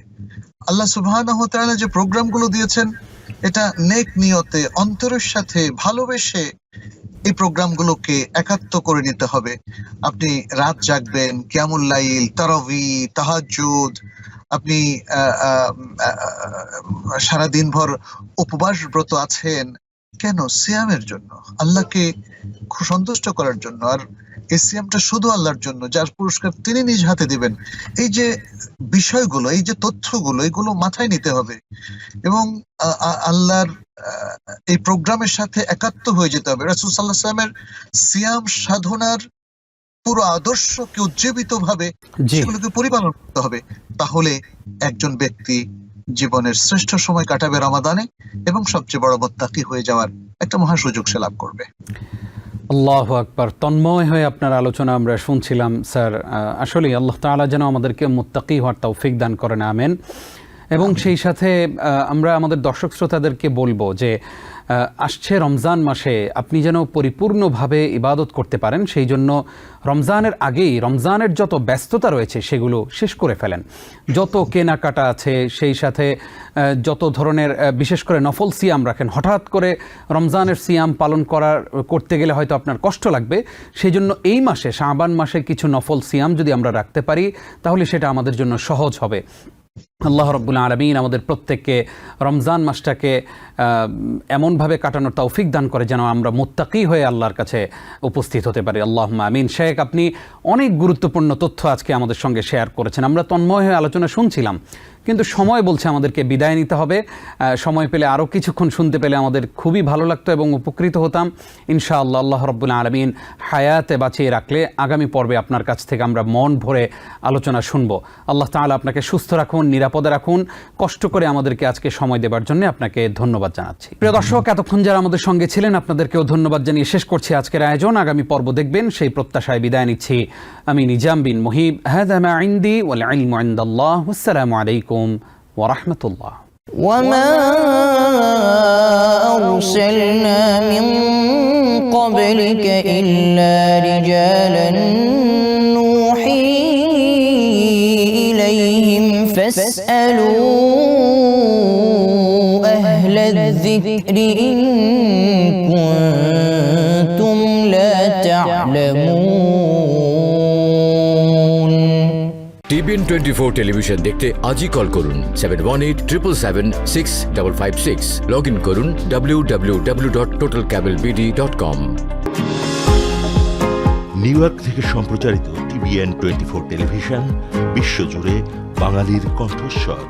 B: আল্লাহ সুবহানাহু ওয়া তাআলা যে প্রোগ্রামগুলো দিয়েছেন, এটা নেক নিয়তে অন্তরের সাথে ভালোবেসে এই প্রোগ্রামগুলোকে একাত্ম করে নিতে হবে। আপনি রাত জাগবেন, কিয়ামুল লাইল, তারাবি, তাহাজ্জুদ, আপনি সারাদিন ভর উপবাস ব্রত আছেন, কেন? সিয়ামের জন্য, আল্লাহকে সন্তুষ্ট করার জন্য। আর এই সিয়ামটা শুধু আল্লাহর জন্য, যার পুরস্কার তিনি নিজ হাতে দিবেন। এই যে বিষয়গুলো, এই যে তথ্যগুলো, এগুলো মাথায় নিতে হবে এবং আল্লাহর এই প্রোগ্রামের সাথে একাত্ম হয়ে যেতে হবে। রাসূল সাল্লাল্লাহু আলাইহি ওয়াসাল্লামের সিয়াম সাধনার পুরো আদর্শকে উজ্জীবিত ভাবে সেগুলোকে পরিপালন করতে হবে। তাহলে একজন ব্যক্তি জীবনের শ্রেষ্ঠ সময় কাটাবে রমাদানে এবং সবচেয়ে বড় মুত্তাকি হয়ে যাওয়ার একটা মহা সুযোগ সে লাভ করবে।
A: আল্লাহু আকবার। তন্ময় হয়ে আপনার আলোচনা আমরা শুনছিলাম স্যার। আসলে আল্লাহ তাআলা যেন আমাদেরকে মুত্তাকি হওয়ার তৌফিক দান করেন, আমিন। এবং সেই সাথে আমরা আমাদের দর্শক শ্রোতাদেরকে বলবো যে আসছে রমজান মাসে আপনি যেন পরিপূর্ণভাবে ইবাদত করতে পারেন, সেই জন্য রমজানের আগেই রমজানের যত ব্যস্ততা রয়েছে সেগুলো শেষ করে ফেলেন। যত কেনাকাটা আছে, সেই সাথে যত ধরনের বিশেষ করে নফল সিয়াম রাখেন, হঠাৎ করে রমজানের সিয়াম পালন করতে গেলে হয়তো আপনার কষ্ট লাগবে, সেই জন্য এই মাসে শাবান মাসে কিছু নফল সিয়াম যদি আমরা রাখতে পারি তাহলে সেটা আমাদের জন্য সহজ হবে। আল্লাহ রাব্বুল আলামিন আমাদের প্রত্যেককে রমজান মাসটাকে এমনভাবে কাটানোর তৌফিক দান করে যেন আমরা মুত্তাকি হয়ে আল্লাহর কাছে উপস্থিত হতে পারি। আল্লাহুম্মা আমিন। শেখ, আপনি অনেক গুরুত্বপূর্ণ তথ্য আজকে আমাদের সঙ্গে শেয়ার করেছেন। আমরা তন্ময় হয়ে আলোচনা শুনছিলাম, কিন্তু সময় বলছে আমাদেরকে বিদায় নিতে হবে। সময় পেলে আরও কিছুক্ষণ শুনতে পেলে আমাদের খুবই ভালো লাগতো এবং উপকৃত হতাম। ইনশাআল্লাহ আল্লাহ রাব্বুল আলামিন হায়াতে বাঁচিয়ে রাখলে আগামী পর্বে আপনার কাছ থেকে আমরা মন ভরে আলোচনা শুনব। আল্লাহ তাআলা আপনাকে সুস্থ রাখুন, নিরাপদে রাখুন। কষ্ট করে আমাদেরকে আজকে সময় দেওয়ার জন্য আপনাকে ধন্যবাদ জানাচ্ছি। প্রিয় দর্শক, এতক্ষণ যারা আমাদের সঙ্গে ছিলেন আপনাদেরকেও ধন্যবাদ জানিয়ে শেষ করছি আজকের আয়োজন। আগামী পর্ব দেখবেন সেই প্রত্যাশায় বিদায় নিচ্ছি। আমি নিজাম বিন মুহিব। হাযা মা ইনদি ওয়াল ইলমু ইনদাল্লাহ। আসসালামু আলাইকুম ওয়া রাহমাতুল্লাহ।
F: وما أرسلنا من قبلك إلا رجالا نوحي إليهم فاسألوا أهل الذكر إن كنتم لا تعلمون।
G: TBN 24 টেলিভিশন দেখতে আজই কল করুন 7187776556। লগ ইন করুন www.totalcablebd.com।
H: নিউ ইয়র্ক থেকে সম্প্রচারিত TBN 24 টেলিভিশন বিশ্বজুড়ে বাঙালির কণ্ঠস্বর।